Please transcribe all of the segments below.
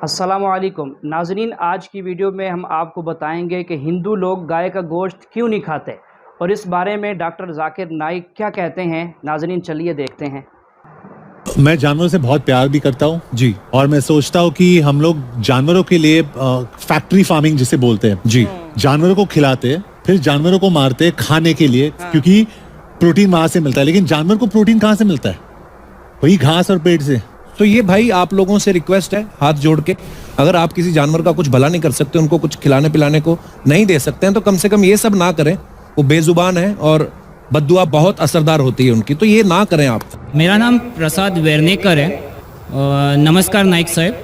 अस्सलामुअलैकुम नाज़रीन, आज की वीडियो में हम आपको बताएंगे कि हिंदू लोग गाय का गोश्त क्यों नहीं खाते और इस बारे में डॉक्टर जाकिर नाइक क्या कहते हैं। नाज़रीन चलिए देखते हैं। मैं जानवरों से बहुत प्यार भी करता हूँ जी, और मैं सोचता हूँ कि हम लोग जानवरों के लिए फैक्ट्री फार्मिंग जिसे बोलते हैं जी, जानवरों को खिलाते फिर जानवरों को मारते खाने के लिए, क्योंकि प्रोटीन वहां से मिलता है। लेकिन जानवर को प्रोटीन कहाँ से मिलता है? वही घास और पेट से। तो ये भाई आप लोगों से रिक्वेस्ट है हाथ जोड़ के, अगर आप किसी जानवर का कुछ भला नहीं कर सकते, उनको कुछ खिलाने पिलाने को नहीं दे सकते हैं, तो कम से कम ये सब ना करें। वो बेजुबान है और बद्दुआ बहुत असरदार होती है उनकी, तो ये ना करें आप। मेरा नाम प्रसाद वेरनेकर है। नमस्कार नाइक साहब।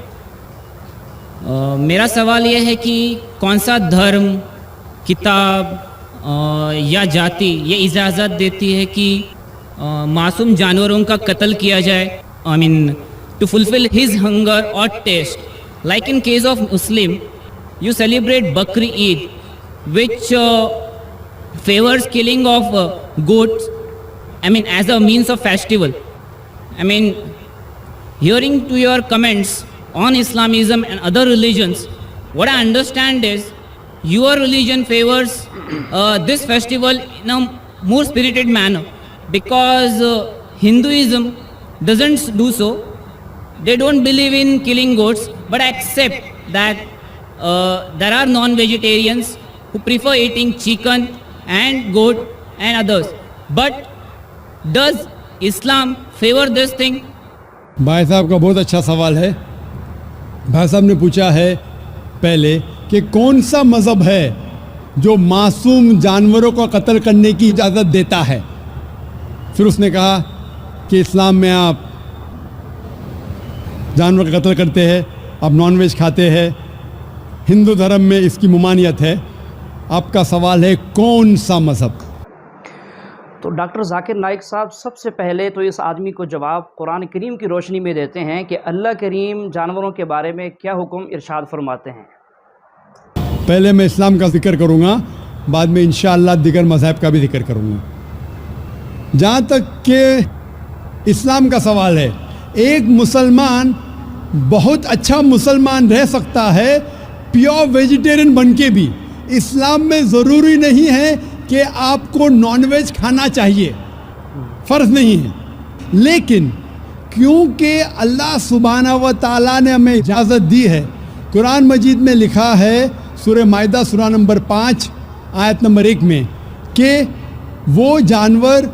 मेरा सवाल यह है कि कौन सा धर्म, किताब या जाति ये इजाज़त देती है कि मासूम जानवरों का कत्ल किया जाए, I mean to fulfill his hunger or taste. Like in case of Muslim, you celebrate Bakri Eid, which favors killing of goats, I mean as a means of festival. I mean, hearing to your comments on Islamism and other religions, what I understand is your religion favors this festival in a more spirited manner, because Hinduism doesn't do so. They don't believe in killing goats, but accept that there are non-vegetarians who prefer eating chicken and goat and others. But does Islam favor this thing? भाई साहब का बहुत अच्छा सवाल है। भाई साहब ने पूछा है पहले कि कौन सा मज़हब है जो मासूम जानवरों को कत्ल करने की इजाज़त देता है। फिर उसने कहा कि इस्लाम में आप जानवर का कत्ल करते हैं, आप नॉनवेज खाते हैं, हिंदू धर्म में इसकी ममानियत है। आपका सवाल है कौन सा मज़हब। तो डॉक्टर जाकिर नाइक साहब सबसे पहले तो इस आदमी को जवाब कुरान करीम की रोशनी में देते हैं कि अल्लाह करीम जानवरों के बारे में क्या हुक्म इरशाद फरमाते हैं। पहले मैं इस्लाम का जिक्र करूँगा, बाद में इंशाअल्लाह दिगर मज़हब का भी जिक्र करूँगा। जहाँ तक कि इस्लाम का सवाल है, एक मुसलमान बहुत अच्छा मुसलमान रह सकता है प्योर वेजिटेरियन बन के भी। इस्लाम में ज़रूरी नहीं है कि आपको नॉनवेज खाना चाहिए, फ़र्ज़ नहीं है। लेकिन क्योंकि अल्लाह सुब्हाना व तआला ने हमें इजाज़त दी है, कुरान मजीद में लिखा है सूरह माइदा सूरा नंबर 5 आयत नंबर 1 में कि वो जानवर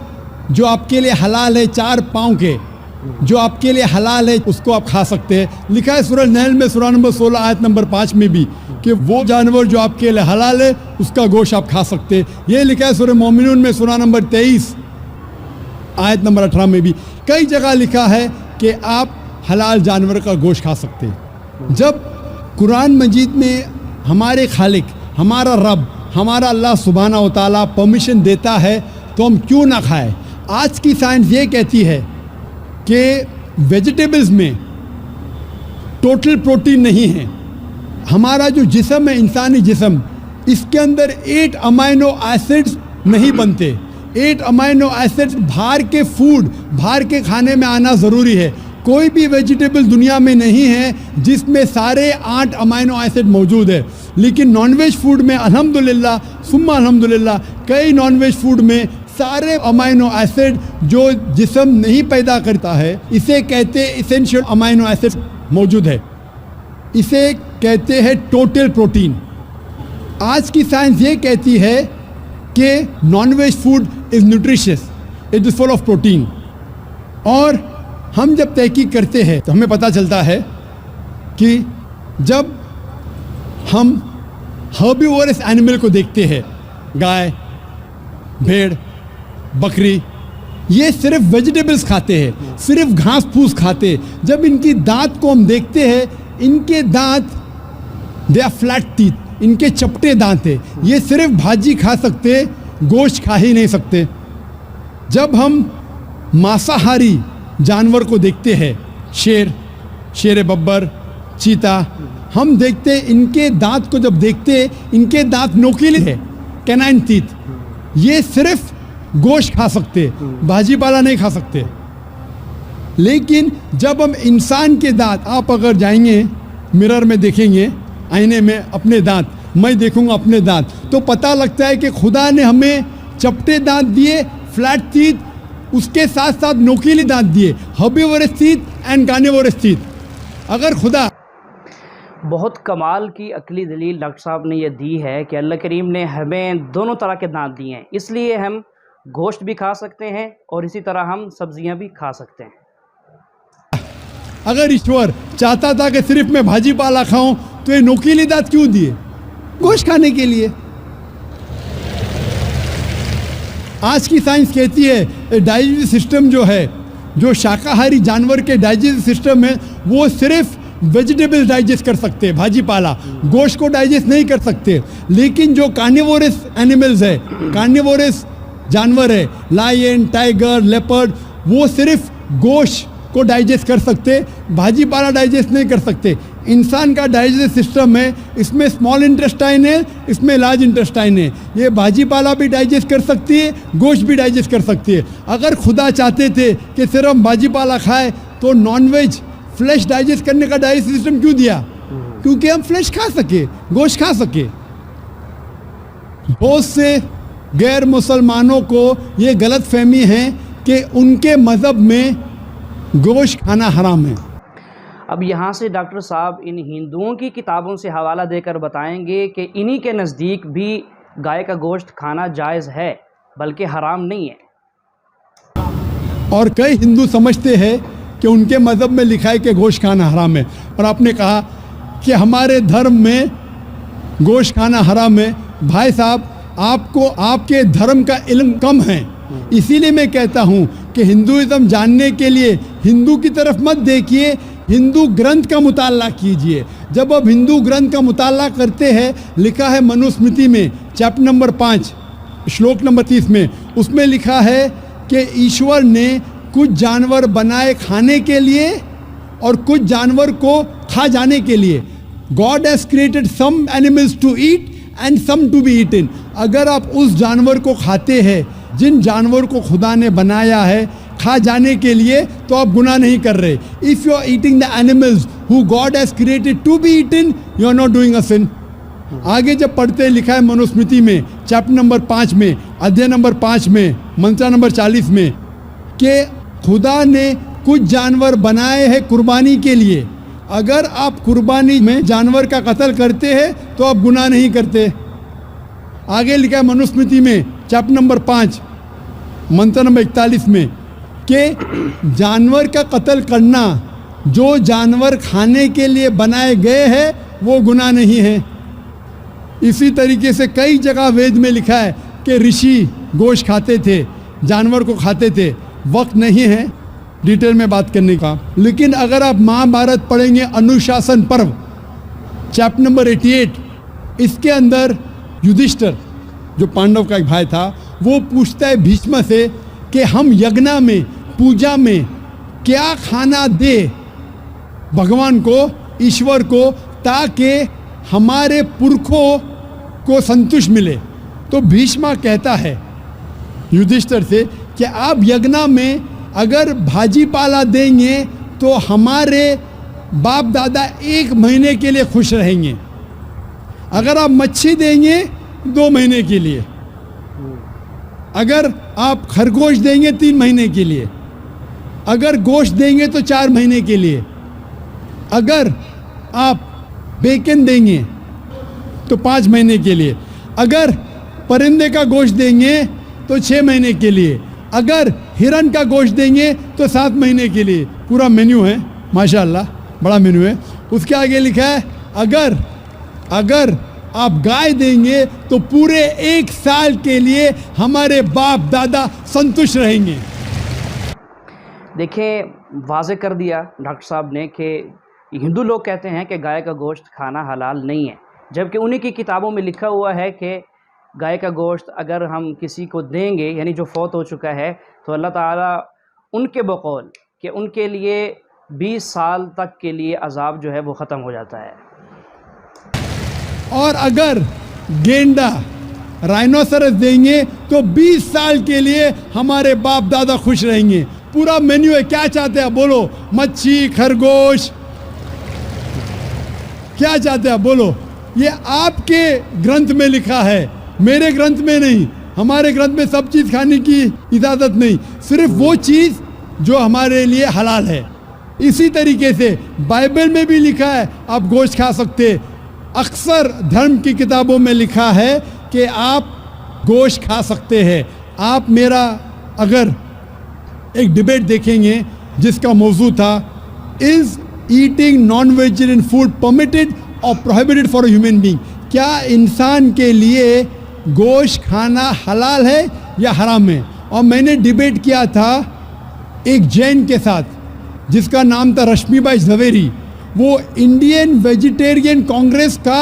जो आपके लिए हलाल है, 4 पाँव के, जो आपके लिए हलाल है उसको आप खा सकते हैं। लिखा है सूरह नहल में सूरा नंबर 16 आयत नंबर 5 में भी कि वो जानवर जो आपके लिए हलाल है उसका गोश्त आप खा सकते हैं। ये लिखा है सूरह मोमिनून में सूरा नंबर 23 आयत नंबर 18 में भी। कई जगह लिखा है कि आप हलाल जानवर का गोश्त खा सकते हैं। जब कुरान मजीद में हमारे खालिक, हमारा रब, हमारा अल्लाह सुब्हाना व तआला परमिशन देता है तो हम क्यों ना खाएं। आज की साइंस ये कहती है कि वेजिटेबल्स में टोटल प्रोटीन नहीं है। हमारा जो जिस्म है, इंसानी जिस्म, इसके अंदर 8 अमाइनो एसिड्स नहीं बनते। 8 अमाइनो एसिड्स बाहर के फूड, बाहर के खाने में आना ज़रूरी है। कोई भी वेजिटेबल दुनिया में नहीं है जिसमें सारे 8 अमाइनो एसिड मौजूद है। लेकिन नॉनवेज फूड में अल्हम्दुलिल्लाह सुम्मा अल्हम्दुलिल्लाह कई नॉनवेज फूड में सारे अमाइनो एसिड जो जिस्म नहीं पैदा करता है, इसे कहते हैं इसेंशियल अमाइनो एसिड मौजूद है। इसे कहते हैं टोटल प्रोटीन। आज की साइंस ये कहती है कि non veg food is nutritious, it is full of protein. और हम जब तहकीक करते हैं तो हमें पता चलता है कि जब हम हर्बीवोरस एनिमल को देखते हैं, गाय, भेड़, बकरी, ये सिर्फ वेजिटेबल्स खाते हैं, सिर्फ घास फूस खाते हैं। जब इनकी दांत को हम देखते हैं, इनके दांत दे आर फ्लैट टीथ, इनके चपटे दांत है। ये सिर्फ भाजी खा सकते, गोश्त खा ही नहीं सकते। जब हम मांसाहारी जानवर को देखते हैं, शेर बब्बर, चीता, हम देखते हैं इनके दांत को जब देखते हैं, इनके दांत नोकीले हैं, कैनाइन टीथ। ये सिर्फ गोश्त खा सकते, भाजी पाला नहीं खा सकते। लेकिन जब हम इंसान के दांत, आप अगर जाएंगे मिरर में देखेंगे, आईने में अपने दांत, मैं देखूंगा अपने दांत, तो पता लगता है कि खुदा ने हमें चपटे दांत दिए, फ्लैट टीथ, उसके साथ साथ नोकीले दांत दिए, herbivores teeth and carnivorous teeth. अगर खुदा बहुत कमाल की अकली दलील डॉक्टर साहब ने ये दी है कि अल्लाह करीम ने हमें दोनों तरह के दांत दिए हैं, इसलिए हम गोश्त भी खा सकते हैं और इसी तरह हम सब्जियां भी खा सकते हैं। अगर ईश्वर चाहता था कि सिर्फ मैं भाजी पाला खाऊं तो ये नोकीले दांत क्यों दिए? गोश्त खाने के लिए। आज की साइंस कहती है डाइजेस्टिव सिस्टम जो है, जो शाकाहारी जानवर के डाइजेस्टिव सिस्टम है, वो सिर्फ वेजिटेबल्स डाइजेस्ट कर सकते हैं, भाजी पाला, गोश्त को डाइजेस्ट नहीं कर सकते। लेकिन जो कार्निवोरस एनिमल्स है, कार्निवोरस जानवर है, लायन, टाइगर, लेपर्ड, वो सिर्फ गोश्त को डाइजेस्ट कर सकते, भाजी पाला डाइजेस्ट नहीं कर सकते। इंसान का डाइजेस्टिव सिस्टम है, इसमें स्मॉल इंटेस्टाइन है, इसमें लार्ज इंटेस्टाइन है। ये भाजी पाला भी डाइजेस्ट कर सकती है, गोश्त भी डाइजेस्ट कर सकती है। अगर खुदा चाहते थे कि सिर्फ हम भाजी पाला खाए तो नॉनवेज फ्लैश डाइजेस्ट करने का डाइजेस्टिव सिस्टम क्यों दिया? क्योंकि हम फ्लैश खा सके, गोश्त खा सके। बहुत से गैर मुसलमानों को ये गलत फहमी है कि उनके मज़हब में गोश्त खाना हराम है। अब यहाँ से डॉक्टर साहब इन हिंदुओं की किताबों से हवाला देकर बताएंगे कि इन्हीं के नज़दीक भी गाय का गोश्त खाना जायज़ है, बल्कि हराम नहीं है। और कई हिंदू समझते हैं कि उनके मज़हब में लिखा है कि गोश्त खाना हराम है, और आपने कहा कि हमारे धर्म में गोश्त खाना हराम है। भाई साहब, आपको आपके धर्म का इल्म कम है, इसीलिए मैं कहता हूँ कि हिंदुइज़्म जानने के लिए हिंदू की तरफ मत देखिए, हिंदू ग्रंथ का मुताला कीजिए। जब आप हिंदू ग्रंथ का मुताला करते हैं, लिखा है मनुस्मृति में चैप्टर नंबर 5 श्लोक नंबर 30 में, उसमें लिखा है कि ईश्वर ने कुछ जानवर बनाए खाने के लिए और कुछ जानवर को खा जाने के लिए। God has created some animals to eat and some to be eaten. अगर आप उस जानवर को खाते हैं जिन जानवर को खुदा ने बनाया है खा जाने के लिए, तो आप गुनाह नहीं कर रहे। If you are eating the animals who God has created to be eaten, you are not doing a sin. आगे जब पढ़ते लिखा है मनुस्मृति में चैप्टर नंबर 5 में, अध्याय नंबर 5 में, मंत्र नंबर 40 में, कि खुदा ने कुछ जानवर बनाए हैं कुर्बानी के लिए। अगर आप कुर्बानी में जानवर का कत्ल करते हैं तो आप गुनाह नहीं करते। आगे लिखा है मनुस्मृति में चैप्टर नंबर 5 मंत्र नंबर 41 में कि जानवर का कत्ल करना, जो जानवर खाने के लिए बनाए गए हैं, वो गुनाह नहीं है। इसी तरीके से कई जगह वेद में लिखा है कि ऋषि गोश्त खाते थे, जानवर को खाते थे। वक्त नहीं है डिटेल में बात करने का, लेकिन अगर आप महाभारत पढ़ेंगे अनुशासन पर्व चैप्टर नंबर 88, इसके अंदर युधिष्ठिर जो पांडव का एक भाई था, वो पूछता है भीष्म से कि हम यज्ञ में, पूजा में क्या खाना दे भगवान को, ईश्वर को, ताकि हमारे पुरखों को संतुष्ट मिले। तो भीष्म कहता है युधिष्ठिर से कि आप यज्ञ में अगर भाजी पाला देंगे तो हमारे बाप दादा 1 महीने के लिए खुश रहेंगे। अगर आप मच्छी देंगे 2 महीने के लिए, अगर आप खरगोश देंगे 3 महीने के लिए, अगर गोश्त देंगे तो 4 महीने के लिए, अगर आप बेकन देंगे तो 5 महीने के लिए, अगर परिंदे का गोश्त देंगे तो 6 महीने के लिए, अगर हिरन का गोश्त देंगे तो 7 महीने के लिए। पूरा मेन्यू है, माशाल्लाह बड़ा मेन्यू है। उसके आगे लिखा है अगर आप गाय देंगे तो पूरे 1 साल के लिए हमारे बाप दादा संतुष्ट रहेंगे। देखिए, वाज़े कर दिया डॉक्टर साहब ने कि हिंदू लोग कहते हैं कि गाय का गोश्त खाना हलाल नहीं है, जबकि उन्हीं की किताबों में लिखा हुआ है कि गाय का गोश्त अगर हम किसी को देंगे, यानी जो फौत हो चुका है, तो अल्लाह ताला उनके बकौल कि उनके लिए 20 साल तक के लिए अजाब जो है वो ख़त्म हो जाता है। और अगर गेंडा, राइनोसरस देंगे तो 20 साल के लिए हमारे बाप दादा खुश रहेंगे। पूरा मेन्यू है, क्या चाहते हैं बोलो, मच्छी, खरगोश, क्या चाहते हैं आप बोलो? ये आपके ग्रंथ में लिखा है, मेरे ग्रंथ में नहीं। हमारे ग्रंथ में सब चीज़ खाने की इजाज़त नहीं, सिर्फ वो चीज़ जो हमारे लिए हलाल है। इसी तरीके से बाइबल में भी लिखा है आप गोश्त खा सकते। अक्सर धर्म की किताबों में लिखा है कि आप गोश्त खा सकते हैं। आप मेरा अगर एक डिबेट देखेंगे जिसका मौजू था, is eating non vegetarian food permitted और prohibited for a human being? क्या इंसान के लिए गोश्त खाना हलाल है या हराम है? और मैंने डिबेट किया था एक जैन के साथ जिसका नाम था रश्मिबाई झवेरी। वो इंडियन वेजिटेरियन कांग्रेस का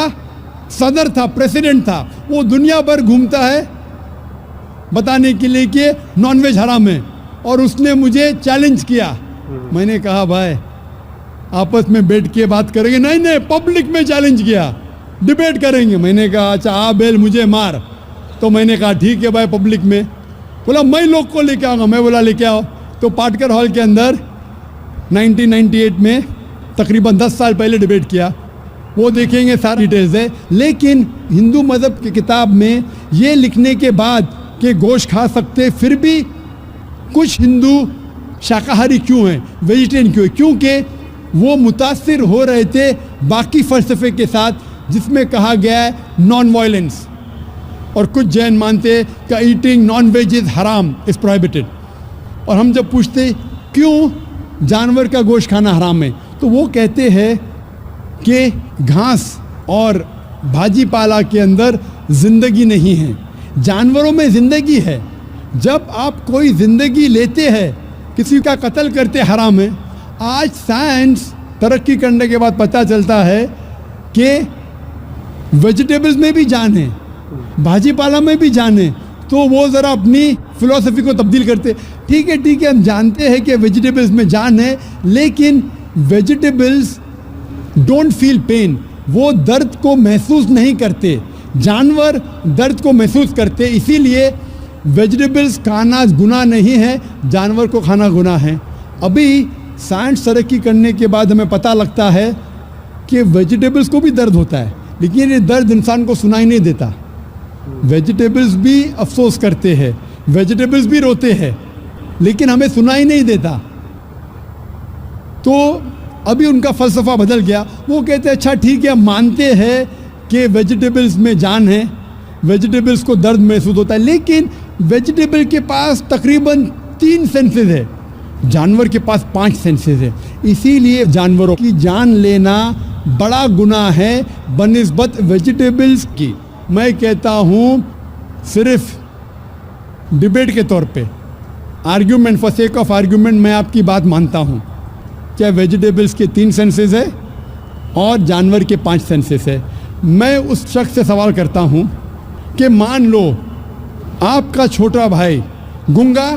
सदर था, प्रेसिडेंट था। वो दुनिया भर घूमता है बताने के लिए कि नॉनवेज हराम है, और उसने मुझे चैलेंज किया। मैंने कहा भाई आपस में बैठ के बात करेंगे? नहीं नहीं, पब्लिक में चैलेंज किया, डिबेट करेंगे। मैंने कहा अच्छा आ बेल मुझे मार। तो मैंने कहा ठीक है भाई, पब्लिक में। बोला मैं लोग को लेके आऊँगा। मैं बोला लेके आओ। तो पाटकर हॉल के अंदर 1998 में तकरीबन 10 साल पहले डिबेट किया। वो देखेंगे सारी डिटेल्स है। लेकिन हिंदू मज़हब की किताब में ये लिखने के बाद कि गोश्त खा सकते, फिर भी कुछ हिंदू शाकाहारी क्यों हैं, वेजिटेरियन क्यों हैं? क्योंकि वो मुतासिर हो रहे थे बाकी फ़लसफ़े के साथ जिसमें कहा गया है नॉन वायलेंस। और कुछ जैन मानते हैं कि ईटिंग नॉन वेज इज़ हराम, इज़ प्रोहिबिटेड। और हम जब पूछते क्यों जानवर का गोश्त खाना हराम है, तो वो कहते हैं कि घास और भाजी पाला के अंदर ज़िंदगी नहीं है, जानवरों में ज़िंदगी है। जब आप कोई ज़िंदगी लेते हैं, किसी का कत्ल करते हराम है। आज साइंस तरक्की करने के बाद पता चलता है कि वेजिटेबल्स में भी जान है, भाजी पाला में भी जान है। तो वो ज़रा अपनी फिलॉसफी को तब्दील करते। ठीक है हम जानते हैं कि वेजिटेबल्स में जान है, लेकिन वेजिटेबल्स डोंट फील पेन, वो दर्द को महसूस नहीं करते। जानवर दर्द को महसूस करते, इसीलिए वेजिटेबल्स खाना गुनाह नहीं है, जानवर को खाना गुनाह है। अभी साइंस तरक्की करने के बाद हमें पता लगता है कि वेजिटेबल्स को भी दर्द होता है, लेकिन ये दर्द इंसान को सुनाई नहीं देता। वेजिटेबल्स भी अफसोस करते हैं, वेजिटेबल्स भी रोते हैं, लेकिन हमें सुनाई नहीं देता। तो अभी उनका फ़लसफ़ा बदल गया। वो कहते हैं अच्छा ठीक है, मानते हैं कि वेजिटेबल्स में जान है, वेजिटेबल्स को दर्द महसूस होता है, लेकिन वेजिटेबल के पास तकरीबन 3 सेंसेस है, जानवर के पास 5 सेंसेस है। इसीलिए जानवरों की जान लेना बड़ा गुनाह है बनिस्बत वेजिटेबल्स की। मैं कहता हूँ सिर्फ डिबेट के तौर पे, argument, for sake of argument, मैं आपकी बात मानता हूँ क्या वेजिटेबल्स के 3 सेंसेस है और जानवर के 5 सेंसेस है। मैं उस शख्स से सवाल करता हूँ कि मान लो आपका छोटा भाई गूंगा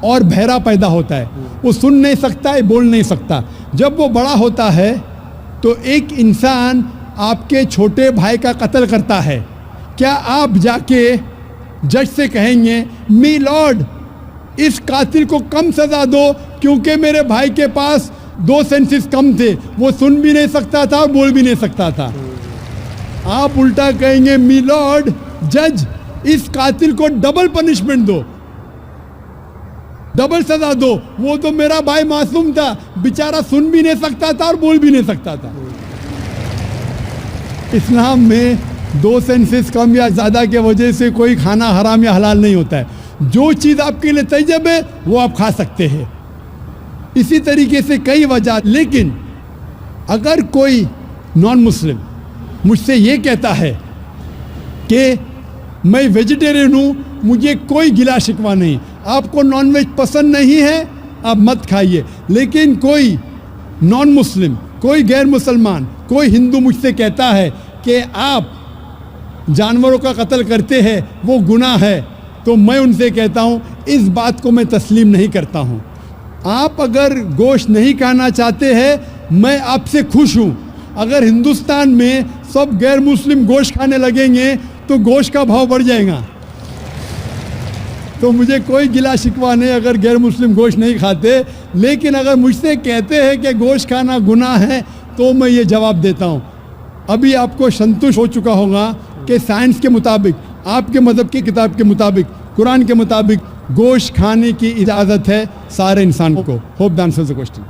और बहरा पैदा होता है, वो सुन नहीं सकता है, बोल नहीं सकता। जब वो बड़ा होता है तो एक इंसान आपके छोटे भाई का कत्ल करता है, क्या आप जाके जज से कहेंगे मी लॉर्ड इस कातिल को कम सज़ा दो क्योंकि मेरे भाई के पास 2 सेंसेस कम थे, वो सुन भी नहीं सकता था और बोल भी नहीं सकता था? आप उल्टा कहेंगे मी लॉर्ड जज इस कातिल को डबल पनिशमेंट दो, डबल सजा दो, वो तो मेरा भाई मासूम था, बेचारा सुन भी नहीं सकता था और बोल भी नहीं सकता था। इस्लाम में 2 सेंसेस कम या ज़्यादा के वजह से कोई खाना हराम या हलाल नहीं होता है। जो चीज़ आपके लिए तैयब है वो आप खा सकते हैं। इसी तरीके से कई वजह। लेकिन अगर कोई नॉन मुस्लिम मुझसे ये कहता है कि मैं वेजिटेरियन हूँ, मुझे कोई गिला शिकवा नहीं, आपको नॉनवेज पसंद नहीं है आप मत खाइए, लेकिन कोई नॉन मुस्लिम, कोई गैर मुसलमान, कोई हिंदू मुझसे कहता है कि आप जानवरों का कत्ल करते हैं वो गुनाह है, तो मैं उनसे कहता हूँ इस बात को मैं तस्लीम नहीं करता हूँ। आप अगर गोश्त नहीं खाना चाहते हैं मैं आपसे खुश हूँ। अगर हिंदुस्तान में सब गैर मुस्लिम गोश्त खाने लगेंगे तो गोश्त का भाव बढ़ जाएगा। तो मुझे कोई गिला शिकवा नहीं अगर गैर मुस्लिम गोश्त नहीं खाते, लेकिन अगर मुझसे कहते हैं कि गोश्त खाना गुनाह है तो मैं ये जवाब देता हूँ अभी आपको संतुष्ट हो चुका होगा कि साइंस के मुताबिक, आपके मज़हब की किताब के मुताबिक, कुरान के मुताबिक गोश्त खाने की इजाज़त है सारे इंसान को। Hope the answer the question.